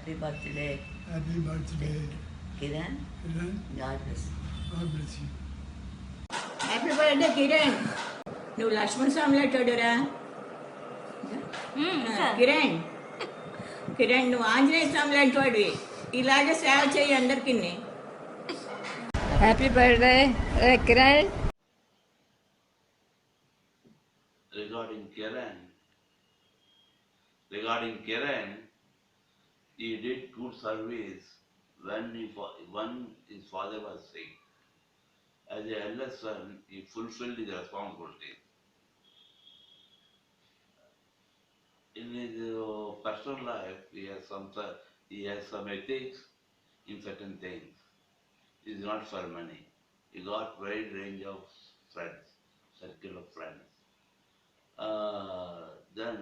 Happy birthday. Happy birthday. Kiran. Kiran. God bless you. God bless you. Happy birthday Kiran. నువ్వు లక్ష్మణ్ స్వామిలో చూడురా. కిరణ్ కిరణ్ నువ్వు ఆంజనేయ స్వామిలో చూడు. ఇలాగే సేవ చేయి అందరికి. Happy birthday Kiran. Regarding Kiran, he did good service when his father was sick. As the eldest son, he fulfilled his responsibility. In his personal life, he has some ethics in certain things. It is not for money. He got wide range of friends, circle of friends. Then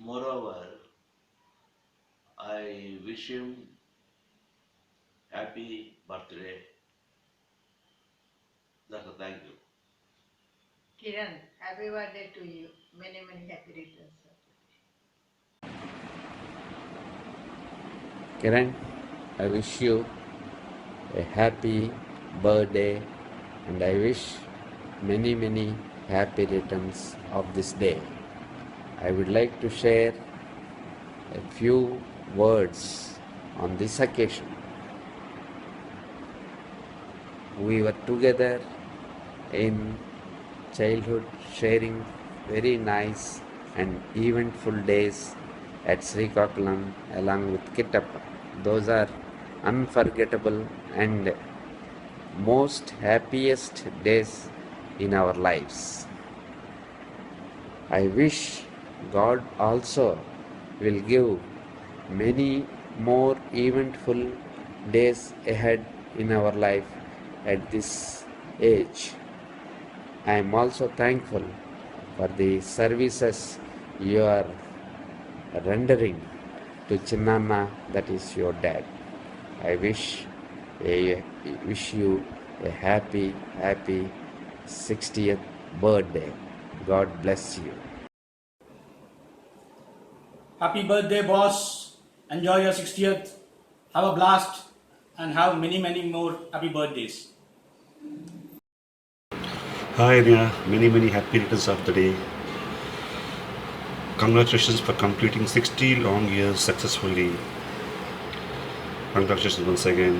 moreover, I wish him happy birthday. That's a thank you. Kiran happy birthday to you. Many many happy returns. Kiran, I wish you a happy birthday and I wish many happy returns of this day. I would like to share a few words on this occasion. We were together in childhood, sharing very nice and eventful days at Srikakulam along with Kittappa. Those are unforgettable and most happiest days in our lives. I wish God also will give many more eventful days ahead in our life at this age. I am also thankful for the services you are rendering to Chinnanna, that is your dad. I wish you a happy 60th birthday. God bless you. Happy birthday, boss. Enjoy your 60th. Have a blast and have many more happy birthdays. Hi, Anya. Many happy returns of the day. Congratulations for completing 60 long years successfully. Congratulations once again.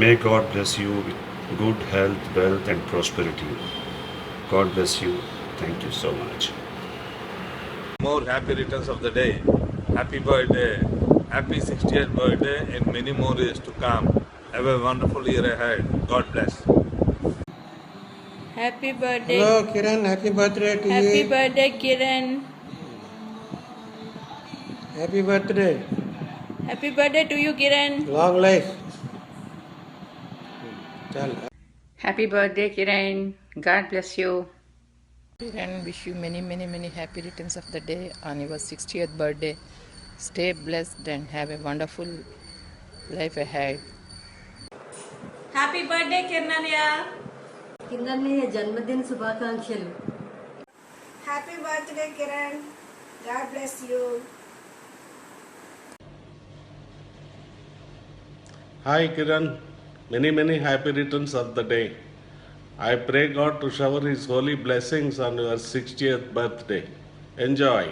May God bless you with good health, wealth and prosperity. God bless you. Thank you so much. More happy returns of the day. Happy birthday. Happy 60th birthday and many more years to come. Have a wonderful year ahead. God bless. Happy birthday. Hello Kiran, happy birthday to happy you. Birthday Kiran. Happy birthday. Happy birthday to you Kiran. Long life. Chal. Happy birthday Kiran. God bless you. Kiran, wish you many happy returns of the day on your 60th birthday. Stay blessed and have a wonderful life ahead. Happy birthday Kiranya. Kiranya జన్మదిన శుభాకాంక్షలు. Happy birthday Kiran. God bless you. Hi Kiran, many happy returns of the day. I pray God to shower His holy blessings on your 60th birthday. Enjoy.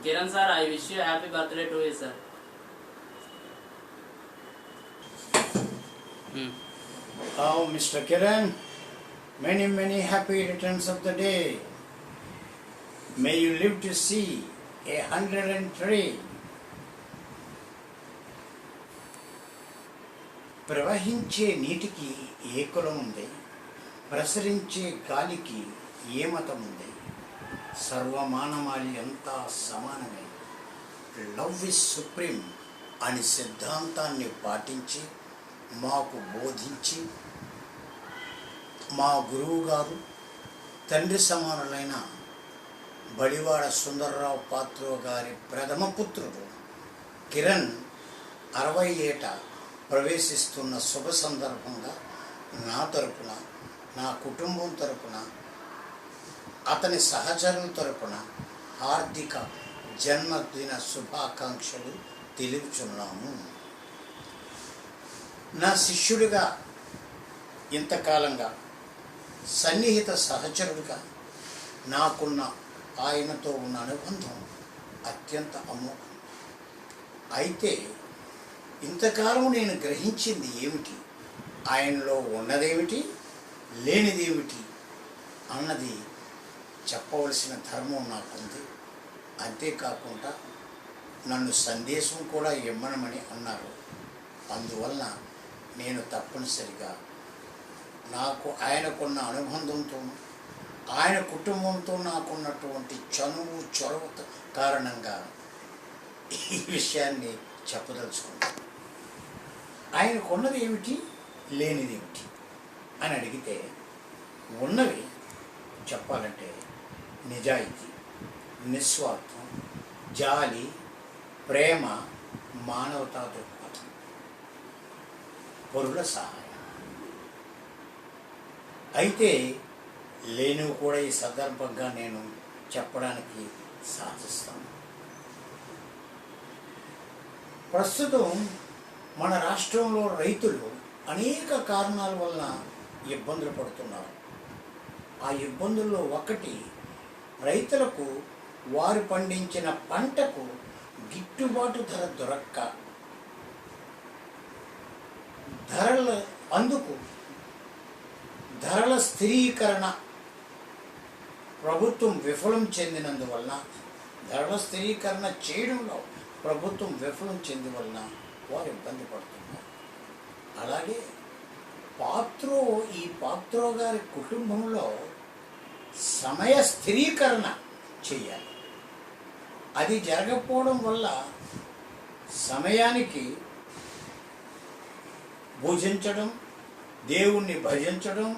Kiran sir, I wish you a happy birthday to you sir. Oh, Mr. Kiran, many happy returns of the day. May you live to see 103. ప్రవహించే నీటికి ఏ కులం ఉంది, ప్రసరించే గాలికి ఏ మతం ఉంది, సర్వమానవాళి అంతా సమానమే, లవ్ ఇస్ సుప్రీం అని సిద్ధాంతాన్ని పాటించి మాకు బోధించి మా గురువు గారు తండ్రి సమానులైన బడివాడ సుందర్రావు పాత్రో గారి ప్రథమ పుత్రుడు కిరణ్ 60 ఏట ప్రవేశిస్తున్న శుభ సందర్భంగా నా తరపున, నా కుటుంబం తరపున అతని సహచరుల తరపున హార్దిక జన్మదిన శుభాకాంక్షలు తెలుపుచున్నాము. నా శిష్యుడిగా ఇంతకాలంగా సన్నిహిత సహచరుడిగా నాకున్న ఆయనతో ఉన్న అనుబంధం అత్యంత అమోఘం. అయితే ఇంతకాలం నేను గ్రహించింది ఏమిటి, ఆయనలో ఉన్నదేమిటి, లేనిదేమిటి అన్నది చెప్పవలసిన ధర్మం నాకుంది. అంతేకాకుండా నన్ను సందేశం కూడా ఇమ్మనమని అన్నారు. అందువలన నేను తప్పనిసరిగా నాకు ఆయనకున్న అనుబంధంతోనూ ఆయన కుటుంబంతో నాకున్నటువంటి చనువు చొరవ కారణంగా ఈ విషయాన్ని చెప్పదలుచుకున్నాను. ఆయనకున్నది ఏమిటి, లేనిది ఏమిటి అని అడిగితే, ఉన్నవి చెప్పాలంటే నిజాయితీ, నిస్వార్థం, జాలి, ప్రేమ, మానవతా దృక్పథం, పరుల సహాయం. అయితే లేనివి కూడా ఈ సందర్భంగా నేను చెప్పడానికి సాధిస్తాను. ప్రస్తుతం మన రాష్ట్రంలో రైతులు అనేక కారణాల వలన ఇబ్బందులు పడుతున్నారు. ఆ ఇబ్బందుల్లో ఒకటి, రైతులకు వారు పండించిన పంటకు గిట్టుబాటు ధర దొరక్క ధరల స్థిరీకరణ ప్రభుత్వం విఫలం చెందినందువలన, ధరల స్థిరీకరణ చేయడంలో ప్రభుత్వం విఫలం చెందివలన వారు ఇబ్బంది పడుతున్నారు. అలాగే ఈ పాత్రో గారి కుటుంబంలో సమయ స్థిరీకరణ చేయాలి. అది జరగకపోవడం వల్ల సమయానికి భుజించడం, దేవుణ్ణి భజించడం,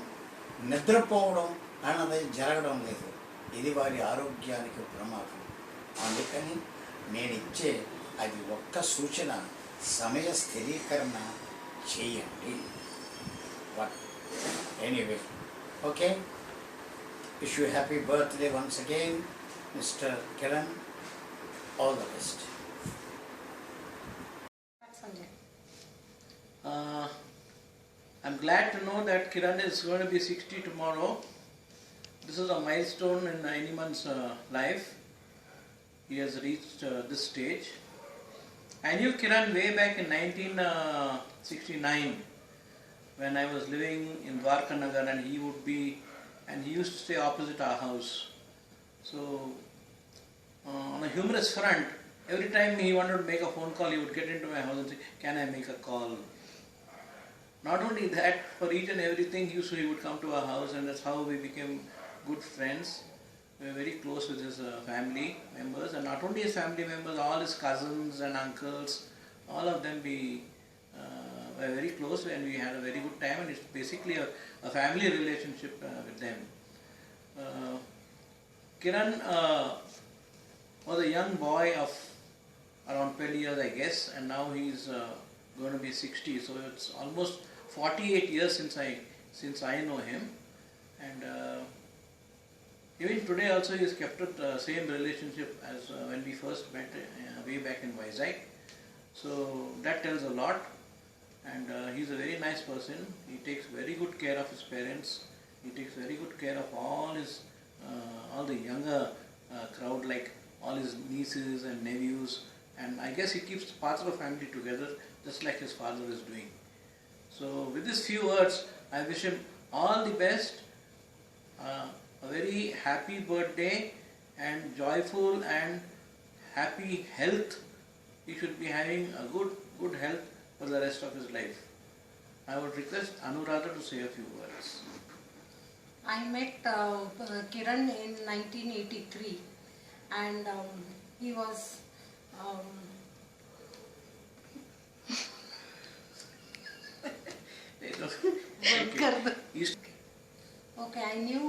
నిద్రపోవడం అన్నది జరగడం లేదు. ఇది వారి ఆరోగ్యానికి ప్రమాదం. అందుకని నేను ఇచ్చే అది ఒక్క సూచన, సమయ స్థిరీకరణ చేయండి. But anyway, okay, wish you happy birthday once again mister Kiran. All the best. I'm glad to know that Kiran is going to be 60 tomorrow. This is a milestone in anyone's life. He has reached this stage. I knew Kiran way back in 1969 when I was living in Dwarka Nagar, and he used to stay opposite our house. So on a humorous front, every time he wanted to make a phone call, he would get into my house and say, "Can I make a call?" Not only that, for each and everything he would come to our house, and that's how we became good friends. We were very close with his family members, and not only his family members, all his cousins and uncles, all of them were very close, and we had a very good time, and it's basically a family relationship with them. Kiran was a young boy of around 12 years, I guess, and now he's going to be 60, so it's almost 48 years since I know him, and even today also he has kept the same relationship as when we first met way back in Vizag. So that tells a lot, and he's a very nice person. He takes very good care of his parents. He takes very good care of all the younger crowd, like all his nieces and nephews, and I guess he keeps parts of the family together just like his father is doing. So with these few words, I wish him all the best, a very happy birthday, and joyful and happy health. He should be having a good health for the rest of his life. I would request Anuradha to say a few words. I met Kiran in 1983, and he was okay, I knew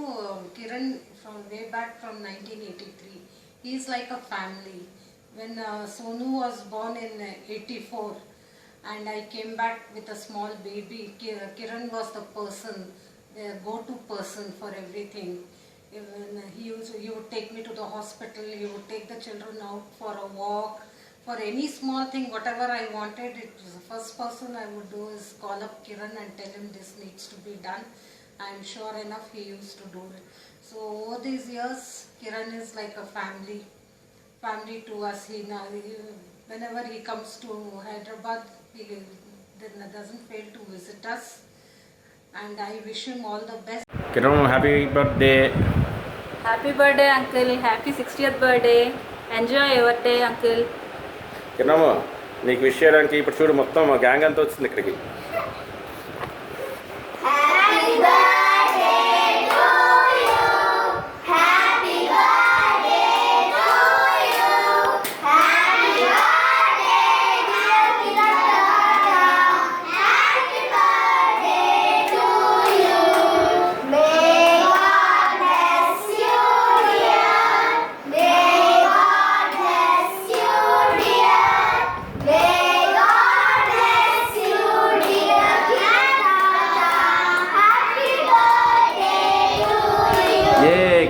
Kiran from way back from 1983. He's like a family. When Sonu was born in 84, and I came back with a small baby, Kiran was the go-to person for everything. Even he would take me to the hospital, he would take the children out for a walk. For any small thing, whatever I wanted, it was the first person I would do is call up Kiran and tell him this needs to be done. I'm sure enough he used to do it. So over these years, Kiran is like a family to us. Whenever he comes to Hyderabad, he doesn't fail to visit us. And I wish him all the best. Kiran, happy birthday. Happy birthday, uncle. Happy 60th birthday. Enjoy your day, uncle. కిరణమ్మ నీకు wish చేయడానికి ఇప్పుడు చూడు మొత్తం మా gang అంతా వచ్చింది ఇక్కడికి.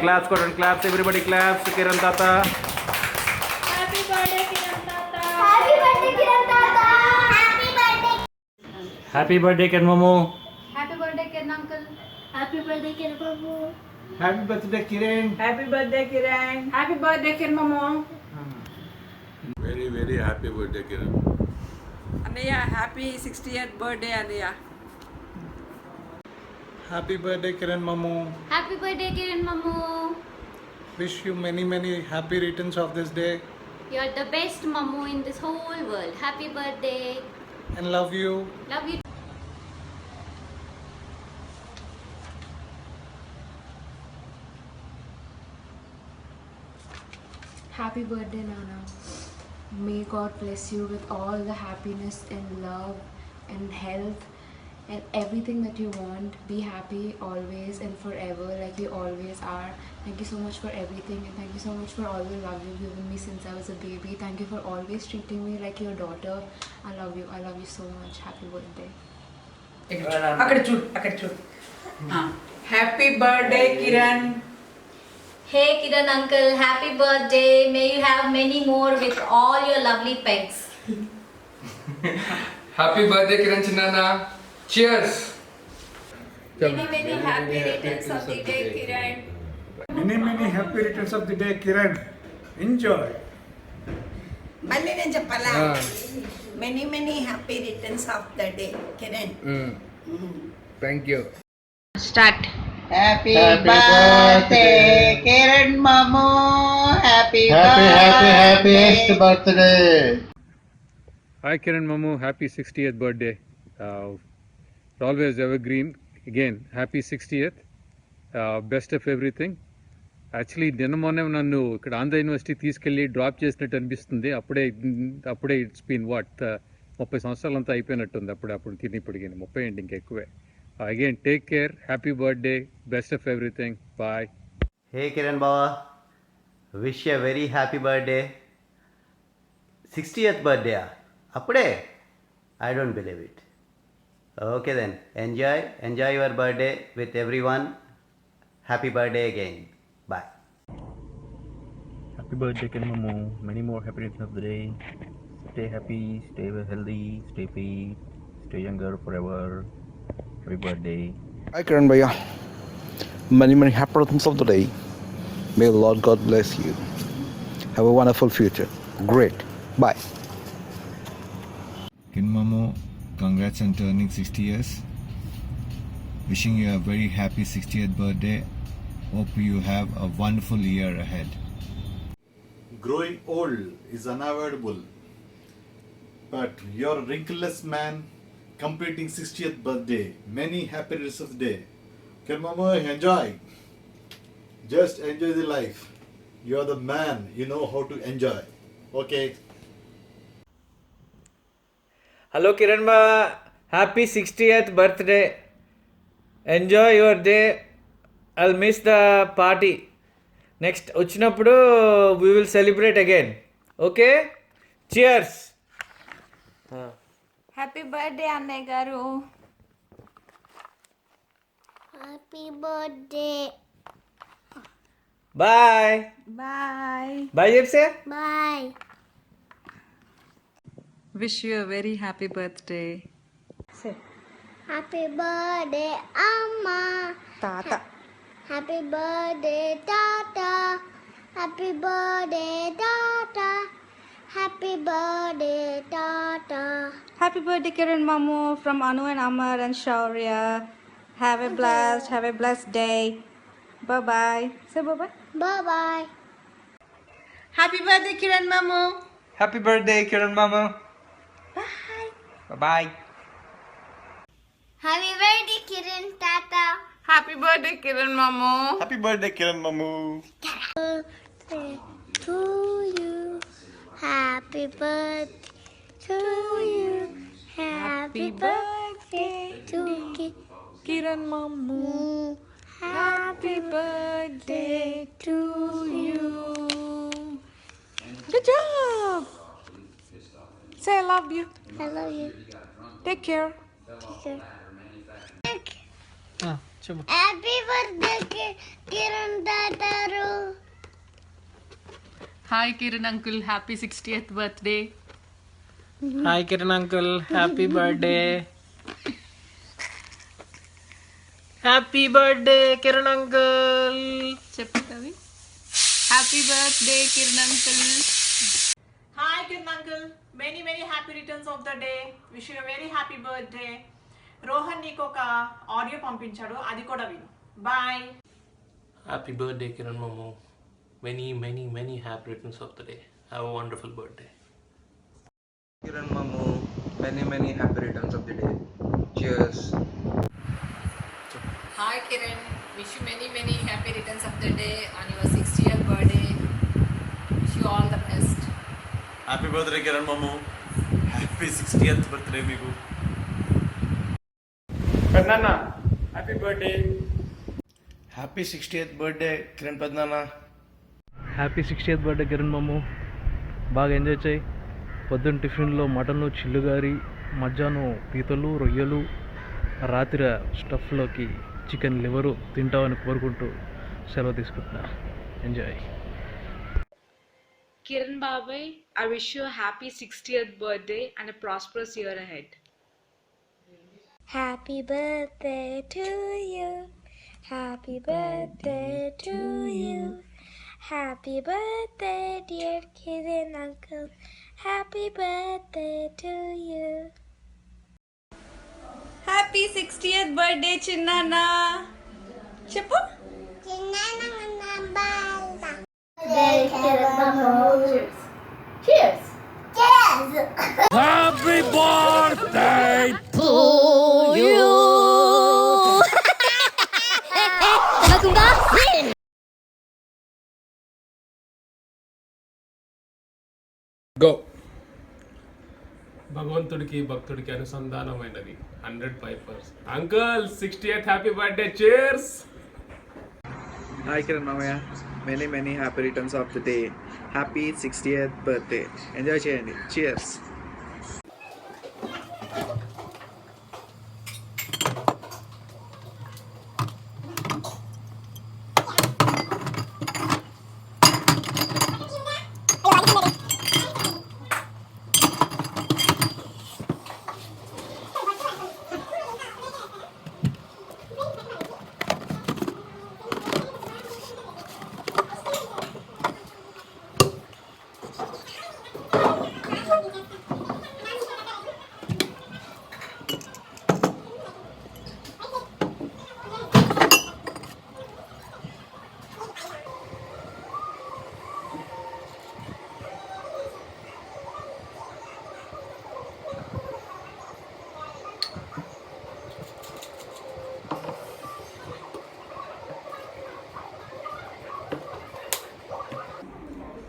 Claps, Gordon, claps, everybody claps, Kiran Tata. Happy birthday, Kiran Tata. Happy birthday, Kiran Tata. Happy birthday. Happy birthday, Kiran Mamu. Happy birthday, Kiran Uncle. Happy birthday, Kiran Babu. Happy birthday, Kiran. Happy birthday, Kiran. Happy birthday, Kiran Mamu. Very, very happy birthday, Kiran. Anaya, happy 60th birthday, Anaya. Happy birthday, Kiran Mamu. Happy birthday, Kiran Mamu. Wish you many, many happy returns of this day. You're the best Mamu in this whole world. Happy birthday. And love you. Love you. Happy birthday, Nana. May God bless you with all the happiness and love and health and everything that you want. Be happy always and forever like you always are. Thank you so much for everything, and thank you so much for all the love you've given me since I was a baby. Thank you for always treating me like your daughter. I love you. I love you so much. Happy birthday. Happy birthday, Kiran. Hey, Kiran Uncle. Happy birthday. May you have many more with all your lovely pets. Happy birthday, Kiran Chinana. Cheers. Many, many happy returns of the day, Kiran. Many, many happy returns of the day, Kiran. Enjoy. మళ్ళీ నేను చెప్పాలా many many happy returns of the day Kiran. Thank you. Start. Happy birthday Kiran మాము. Happy happiest birthday. Hi Kiran Mamu, happy 60th birthday. Always evergreen. Again, happy 60th. Best of everything. Actually నిన్న మొన్న నన్ను ఇక్కడ Andhra university తీసుకెళ్ళి drop చేసినట్టు అనిపిస్తుంది. అప్పుడే it's been 30 సంవత్సరాలంతా అయిపోయినట్టుంది. అప్పుడు తిని ఇప్పటికి 30 ఏంటి ఇంకా ఎక్కువే. Again take care, happy birthday, best of everything, bye. Hey Kiran Baba, wish you a very happy birthday. 60th birthday. Appude? I don't believe it. Okay then, enjoy your birthday with everyone. Happy birthday again. Bye. Happy birthday Kiran Mamu. Many more happy returns of the day. Stay happy, stay healthy, stay fit, stay younger forever. Happy birthday. Hi Kiran Bhaiya. Many happy returns of the day. May the Lord God bless you. Have a wonderful future. Great. Bye. Kiran Mamu, congrats on turning 60 years. Wishing you a very happy 60th birthday. Hope you have a wonderful year ahead. Growing old is unavoidable, but you're a wrinkleless man completing 60th birthday. Many happy returns of the day. Kiran Mamu, enjoy. Just enjoy the life. You're the man, you know how to enjoy. Okay. Hello Kiran Ma, happy 60th birthday. Enjoy your day. I'll miss the party. Next వచ్చినప్పుడు we will celebrate again. Okay? Cheers. Happy birthday, Annay garu. Happy birthday. Bye Bye. Bye చెప్సే. Bye. Wish you a very happy birthday. Happy birthday, Amma. Tata. Happy birthday, Tata. Happy birthday, Tata. Happy birthday, Tata. Happy birthday, Kiran Mamu from Anu and Amar and Shaurya. Have a blessed day. Bye bye. Say bye bye. Bye bye. Happy birthday, Kiran Mamu. Happy birthday Kiran మామ. Bye. Happy birthday, Kiran Tata. Happy birthday Kiran మాము. Happy birthday Kiran మాము. Birthday to you. Happy birthday to you. Happy birthday to Kiran Mamu. Happy birthday to you. Good job. Say I love you. I love you. Take care. Happy birthday, Kiran Tata. Hi Kiran uncle, happy 60th birthday. Hi Kiran uncle, happy birthday. Happy birthday Kiran uncle. చెప్పు కవి. Happy birthday Kiran uncle. Hi Kiran uncle, many happy returns of the day. Wish you a very happy birthday. Rohan నీకు ఒక audio పంపించాడు, అది కూడా విను. Bye. Happy birthday, Kiran Mamu. Many happy returns of the day. Have a wonderful birthday. Kiran Mamu, many happy returns of the day. Cheers. Hi Kiran, wish you many happy returns of the day on your 60th birthday. Wish you all the best. Happy birthday Kiran మాము. Happy 60th birthday మీకు. పెద్దనాన్న happy birthday. Happy 60th birthday Kiran పెద్దనాన్న. Happy 60th birthday Kiran మాము. బాగా enjoy చేయి. పొద్దున్న టిఫిన్లో mutton చిల్లుగారి, మధ్యాహ్నం పీతలు రొయ్యలు, రాత్రి స్టఫ్లోకి చికెన్ లివరు తింటామని కోరుకుంటూ సెలవు తీసుకుంటున్నా. Enjoy. Kiran Babai, I wish you a happy 60th birthday and a prosperous year ahead. Happy birthday to you. Happy birthday to you. Happy birthday, dear Kiran uncle. Happy birthday to you. Happy 60th birthday చిన్నానా. చెప్పు. Cheers. Happy birthday To you. Go. భగవంతుడికి భక్తుడికి అనుసంధానమైనది 105%. Uncle 60th happy birthday. Chairs. Hi Kiran మామయ్య, many happy returns of the day. Happy 60th birthday. Enjoy చేయండి. Cheers.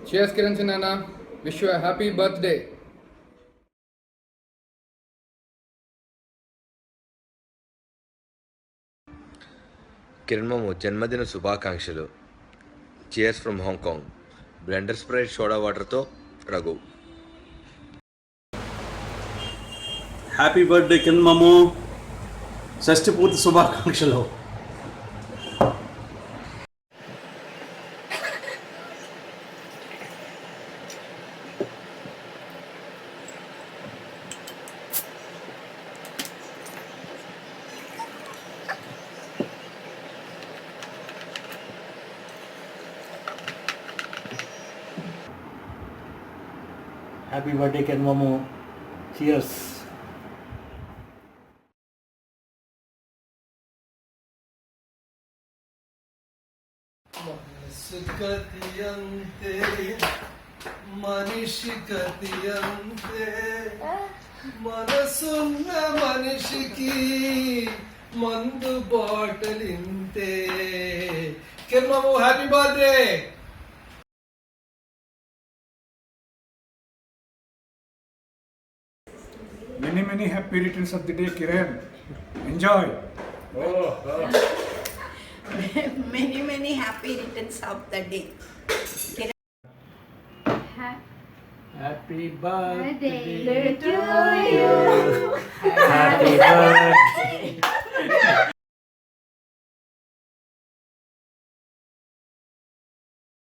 Cheers Kiran Chinana. Wish you a happy birthday. Kiran మాము జన్మదిన శుభాకాంక్షలు. Cheers from Hong Kong. Blender Sprite soda వాటర్తో Raghu. Happy birthday Kiran మాము. షష్ఠి పూర్తి శుభాకాంక్షలు. Happy birthday Kiran మాము. చియర్స్. మనిషి గతి అంతే, మనసున్న మనిషికి మందు బాటలింతే. కిరణ్ మాము happy birthday. Many happy returns of the day, Kiran. Enjoy. Many happy returns of the day. Happy birthday to you. Happy birthday.